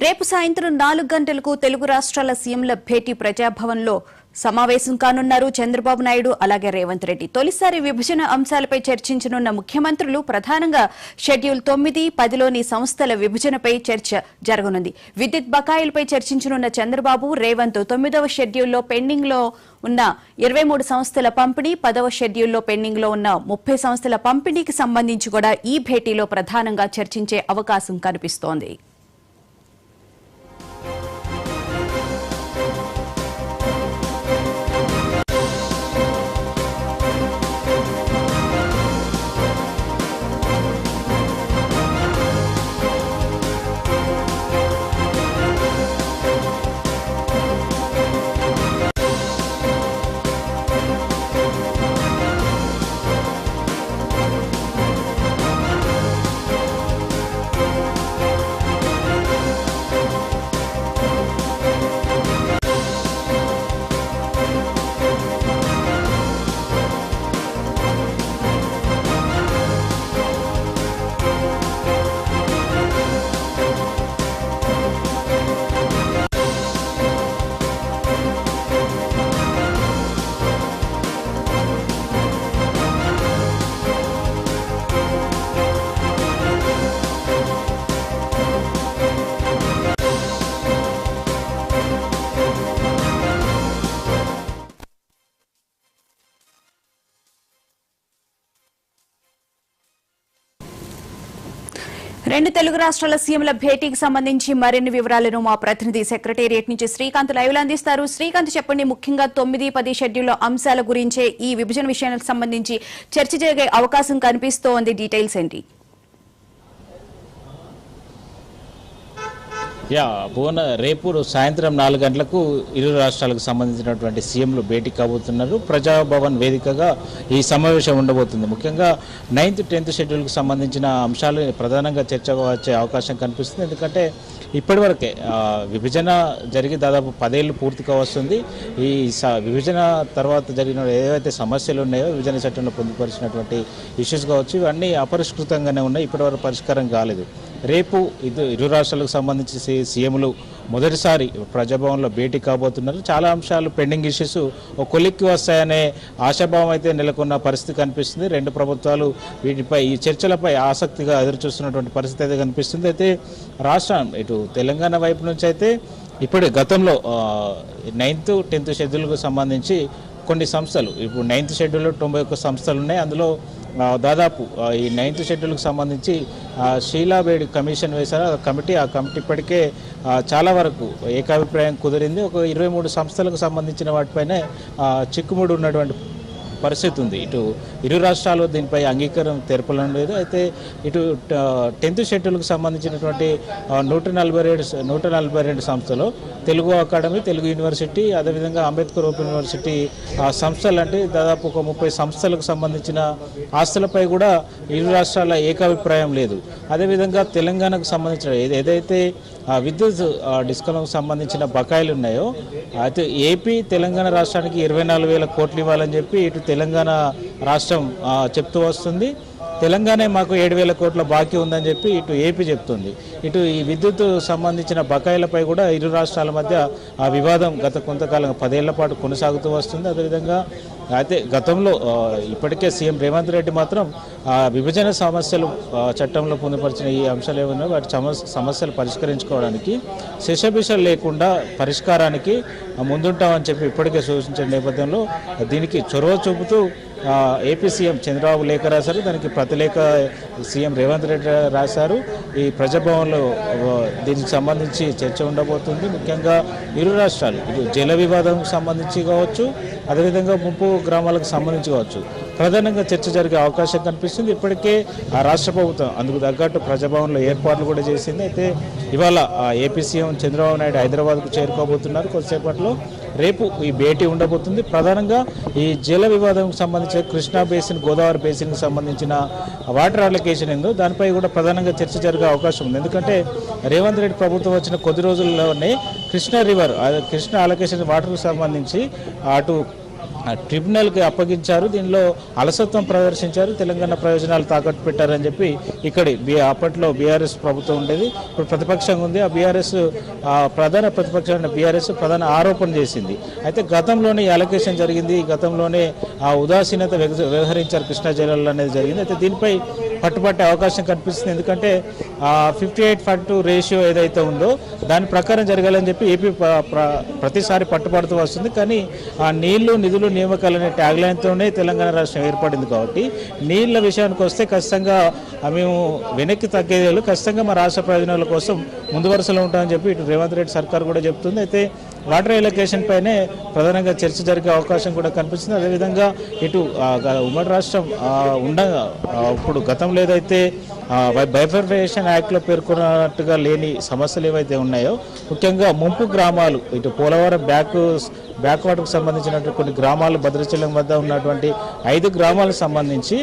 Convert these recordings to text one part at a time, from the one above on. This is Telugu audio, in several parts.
రేపు సాయంత్రం 4 గంటలకు తెలుగు రాష్ట్రాల సీఎంల భేటీ ప్రజాభవన్లో సమావేశం కానున్నారు చంద్రబాబు నాయుడు అలాగే రేవంత్ రెడ్డి. తొలిసారి విభజన అంశాలపై చర్చించనున్న ముఖ్యమంత్రులు ప్రధానంగా షెడ్యూల్ 9, 10లోని సంస్థల విభజనపై చర్చ జరగనుంది. విద్యుత్ బకాయిలపై చర్చించనున్న చంద్రబాబు, రేవంత్ 9వ షెడ్యూల్లో పెండింగ్లో ఉన్న 23 సంస్థల పంపిణీ, 10వ షెడ్యూల్లో పెండింగ్లో ఉన్న 30 సంస్థల పంపిణీకి సంబంధించి కూడా ఈ భేటీలో ప్రధానంగా చర్చించే అవకాశం కనిపిస్తోంది. రెండు తెలుగు రాష్ట్రాల సీఎంల భేటీకి సంబంధించి మరిన్ని వివరాలను మా ప్రతినిధి సెక్రటేరియట్ నుంచి శ్రీకాంత్ లైవ్ లో అందిస్తారు. శ్రీకాంత్, చెప్పండి, ముఖ్యంగా 9, 10 షెడ్యూల్ అంశాల గురించే ఈ విభజన విషయానికి సంబంధించి చర్చ జరిగే అవకాశం కనిపిస్తోంది. డీటెయిల్స్ ఏంటి? రేపు సాయంత్రం 4 గంటలకు ఇరు రాష్ట్రాలకు సంబంధించినటువంటి సీఎంలు భేటీ కాబోతున్నారు. ప్రజాభవన్ వేదికగా ఈ సమావేశం ఉండబోతుంది. ముఖ్యంగా 9th, 10th షెడ్యూల్కి సంబంధించిన అంశాలు ప్రధానంగా చర్చకు వచ్చే అవకాశం కనిపిస్తుంది. ఎందుకంటే ఇప్పటివరకే విభజన జరిగి దాదాపు 10 ఏళ్ళు పూర్తిగా వస్తుంది. ఈ విభజన తర్వాత జరిగిన ఏవైతే సమస్యలు ఉన్నాయో విభజన చట్టంలో పొందుపరిచినటువంటి ఇష్యూస్ కావచ్చు, ఇవన్నీ అపరిష్కృతంగానే ఉన్నాయి, ఇప్పటివరకు పరిష్కారం కాలేదు. రేపు ఇరు రాష్ట్రాలకు సంబంధించి సీఎంలు మొదటిసారి ప్రజాభవన్లో భేటీ కాబోతున్నారు. చాలా అంశాలు పెండింగ్ ఇష్యూస్ ఒక కొలిక్కి వస్తాయనే ఆశాభావం అయితే నెలకొన్న పరిస్థితి కనిపిస్తుంది. రెండు ప్రభుత్వాలు వీటిపై ఈ చర్చలపై ఆసక్తిగా ఎదురుచూస్తున్నటువంటి పరిస్థితి అయితే కనిపిస్తుంది. అయితే రాష్ట్రం ఇటు తెలంగాణ వైపు నుంచి అయితే ఇప్పుడు గతంలో 9th, 10th షెడ్యూల్కు సంబంధించి కొన్ని సంస్థలు, ఇప్పుడు 9th షెడ్యూల్లో 91 సంస్థలు ఉన్నాయి. అందులో దాదాపు ఈ 9th షెడ్యూల్కి సంబంధించి షీలాబేడి కమిషన్ వేశారు. ఆ కమిటీ ఇప్పటికే చాలా వరకు ఏకాభిప్రాయం కుదిరింది. ఒక 23 సంస్థలకు సంబంధించిన వాటిపైనే చిక్కుముడి ఉన్నటువంటి పరిస్థితి ఉంది. ఇటు ఇరు రాష్ట్రాలు దీనిపై అంగీకారం తెరపడం లేదు. అయితే ఇటు 10th షెడ్యూల్కి సంబంధించినటువంటి 142 సంస్థలు తెలుగు అకాడమీ, తెలుగు యూనివర్సిటీ, అదేవిధంగా అంబేద్కర్ ఓపెన్ యూనివర్సిటీ సంస్థలు అంటే దాదాపు ఒక 30 సంస్థలకు సంబంధించిన ఆస్తులపై కూడా ఇరు రాష్ట్రాల ఏకాభిప్రాయం లేదు. అదేవిధంగా తెలంగాణకు సంబంధించిన ఏదైతే విద్యుత్ డిస్కంలకు సంబంధించిన బకాయిలు ఉన్నాయో, అయితే ఏపీ తెలంగాణ రాష్ట్రానికి 24,000 కోట్లు ఇవ్వాలని చెప్పి ఇటు తెలంగాణ రాష్ట్రం చెప్తూ వస్తుంది. తెలంగాణ మాకు 7,000 కోట్ల బాకీ ఉందని చెప్పి ఇటు ఏపీ చెప్తుంది. ఇటు ఈ విద్యుత్ సంబంధించిన బకాయిలపై కూడా ఇరు రాష్ట్రాల మధ్య ఆ వివాదం గత కొంతకాలం 10 ఏళ్ల పాటు కొనసాగుతూ వస్తుంది. అదేవిధంగా అయితే గతంలో ఇప్పటికే సీఎం రేవంత్ రెడ్డి మాత్రం విభజన సమస్యలు చట్టంలో పొందుపరిచిన ఈ అంశాలు ఏమన్నా వాటి సమస్యలు పరిష్కరించుకోవడానికి శిశబిషలు లేకుండా పరిష్కారానికి ముందుంటామని చెప్పి ఇప్పటికే సూచించిన నేపథ్యంలో దీనికి చొరవ చూపుతూ ఏపీ సీఎం చంద్రబాబు లేఖ రాశారు. దానికి ప్రతిలేఖ సీఎం రేవంత్ రెడ్డి రాశారు. ఈ ప్రజాభవన్లో దీనికి సంబంధించి చర్చ ఉండబోతుంది. ముఖ్యంగా ఇరు రాష్ట్రాలు ఇది జల వివాదంకు సంబంధించి కావచ్చు, అదేవిధంగా ముంపు గ్రామాలకు సంబంధించి కావచ్చు, ప్రధానంగా చర్చ జరిగే అవకాశం కనిపిస్తుంది. ఇప్పటికే ఆ రాష్ట్ర ప్రభుత్వం అందుకు తగ్గట్టు ప్రజాభవన్లో ఏర్పాట్లు కూడా చేసింది. అయితే ఇవాళ ఏపీ సీఎం చంద్రబాబు నాయుడు హైదరాబాద్కు చేరుకోబోతున్నారు. కొద్దిసేపట్లో రేపు ఈ భేటీ ఉండబోతుంది. ప్రధానంగా ఈ జల వివాదంకు సంబంధించిన కృష్ణా బేసిన్, గోదావరి బేసిన్కి సంబంధించిన వాటర్ అలొకేషన్ ఏందో దానిపై కూడా ప్రధానంగా చర్చ జరిగే అవకాశం ఉంది. ఎందుకంటే రేవంత్ రెడ్డి ప్రభుత్వం వచ్చిన కొద్ది రోజుల్లోనే కృష్ణా రివర్, కృష్ణా అలొకేషన్ వాటర్కు సంబంధించి అటు ట్రిబ్యునల్కి అప్పగించారు. దీనిలో అలసత్వం ప్రదర్శించారు, తెలంగాణ ప్రయోజనాలు తాకట్టు పెట్టారని చెప్పి ఇక్కడి అప్పట్లో బీఆర్ఎస్ ప్రభుత్వం ఉండేది, ఇప్పుడు ప్రతిపక్షంగా ఉంది. ఆ బీఆర్ఎస్ ప్రధాన ప్రతిపక్షమైన బీఆర్ఎస్ ప్రధాన ఆరోపణ చేసింది. అయితే గతంలోనే అలొకేషన్ జరిగింది, గతంలోనే ఆ ఉదాసీనత వ్యవహరించారు కృష్ణా జిల్లాలో అనేది జరిగింది. అయితే దీనిపై పట్టుబట్టే అవకాశం కనిపిస్తుంది. ఎందుకంటే 58-42 రేషియో ఏదైతే ఉందో దాని ప్రకారం జరగాలని చెప్పి ఏపీ ప్రతిసారి పట్టుబడుతూ వస్తుంది. కానీ ఆ నీళ్లు నిధులు నియామకాలు అనే ట్యాగ్లైన్తోనే తెలంగాణ రాష్ట్రం ఏర్పడింది. కాబట్టి నీళ్ల విషయానికి వస్తే ఖచ్చితంగా మేము వెనక్కి తగ్గేది, ఖచ్చితంగా మా రాష్ట్ర ప్రయోజనాల కోసం ముందు వరుసలో ఉంటామని చెప్పి ఇటు రేవంత్ రెడ్డి సర్కార్ కూడా చెప్తుంది. అయితే వాటర్ ఎలొకేషన్ పైనే ప్రధానంగా చర్చ జరిగే అవకాశం కూడా కనిపిస్తుంది. అదేవిధంగా ఇటు ఉమ్మడి రాష్ట్రం ఉండగా ఇప్పుడు గతంలో ఏదైతే బైఫర్కేషన్ యాక్ట్లో పేర్కొన్నట్టుగా లేని సమస్యలు ఏవైతే ఉన్నాయో, ముఖ్యంగా ముంపు గ్రామాలు, ఇటు పోలవరం బ్యాక్వాటర్కు సంబంధించినటువంటి కొన్ని గ్రామాలు, భద్రాచలం వద్ద ఉన్నటువంటి 5 గ్రామాలకు సంబంధించి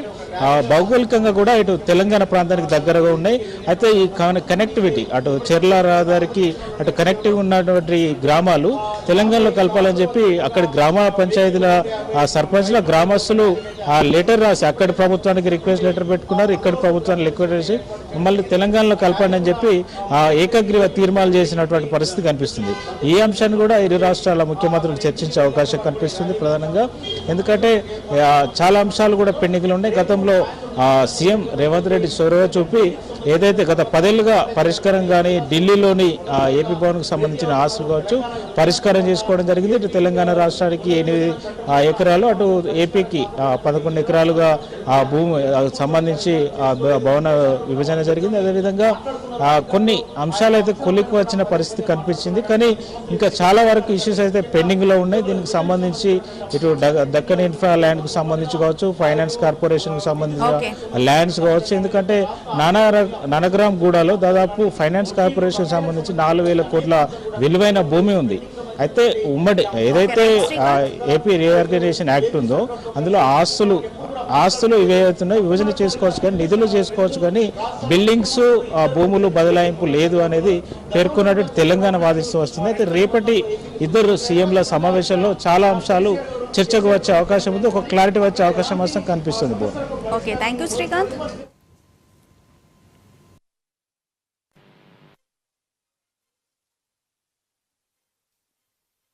భౌగోళికంగా కూడా ఇటు తెలంగాణ ప్రాంతానికి దగ్గరగా ఉన్నాయి. అయితే ఈ కనెక్టివిటీ అటు చెర్ల రహదారికి అటు కనెక్టివ్ ఉన్నటువంటి గ్రామాలు తెలంగాణలో కలపాలని చెప్పి అక్కడి గ్రామ పంచాయతీల సర్పంచ్ల గ్రామస్తులు లెటర్ రాసి అక్కడి ప్రభుత్వానికి రిక్వెస్ట్ లెటర్ పెట్టుకున్నారు. ఇక్కడ ప్రభుత్వాన్ని రిక్వెస్ట్ చేసి మమ్మల్ని తెలంగాణలో కలపండి అని చెప్పి ఏకగ్రీవ తీర్మానాలు చేసినటువంటి పరిస్థితి కనిపిస్తుంది. ఈ అంశాన్ని కూడా ఇరు రాష్ట్రాల ముఖ్యమంత్రులు చర్చించే అవకాశం కనిపిస్తుంది ప్రధానంగా. ఎందుకంటే చాలా అంశాలు కూడా పెండింగ్లు ఉన్నాయి. గతంలో సీఎం రేవంత్ రెడ్డి చొరవ చూపి ఏదైతే గత 10 ఏళ్లుగా పరిష్కారం కానీ ఢిల్లీలోని ఏపీ భవన్కు సంబంధించిన ఆస్తులు కావచ్చు పరిష్కారం చేసుకోవడం జరిగింది. ఇటు తెలంగాణ రాష్ట్రానికి 8 ఎకరాలు, అటు ఏపీకి 11 ఎకరాలుగా ఆ భూమి సంబంధించి భవన విభజన జరిగింది. అదేవిధంగా కొన్ని అంశాలు అయితే కొలిక్కి వచ్చిన పరిస్థితి కనిపించింది. కానీ ఇంకా చాలా వరకు ఇష్యూస్ అయితే పెండింగ్లో ఉన్నాయి. దీనికి సంబంధించి ఇటు దక్కన్ ఇన్ఫ్రా ల్యాండ్కు సంబంధించి కావచ్చు, ఫైనాన్స్ కార్పొరేషన్కు సంబంధించిన ల్యాండ్స్ కావచ్చు. ఎందుకంటే నానగ్రామ్ గూడలో దాదాపు ఫైనాన్స్ కార్పొరేషన్ సంబంధించి 4,000 కోట్ల విలువైన భూమి ఉంది. అయితే ఉమ్మడి ఏదైతే ఏపీ రీఆర్గనైజేషన్ యాక్ట్ ఉందో అందులో ఆస్తులు ఇవేవుతున్నాయి, విభజన చేసుకోవచ్చు కానీ నిధులు చేసుకోవచ్చు కానీ బిల్డింగ్స్ భూములు బదలాయింపు లేదు అనేది పేర్కొన్నట్టు తెలంగాణ వాదిస్తూ వస్తుంది. అయితే రేపటి ఇద్దరు సీఎంల సమావేశంలో చాలా అంశాలు చర్చకు వచ్చే అవకాశం ఉంది, ఒక క్లారిటీ వచ్చే అవకాశం వస్తే కనిపిస్తుంది. Okay, thank you Srikanth.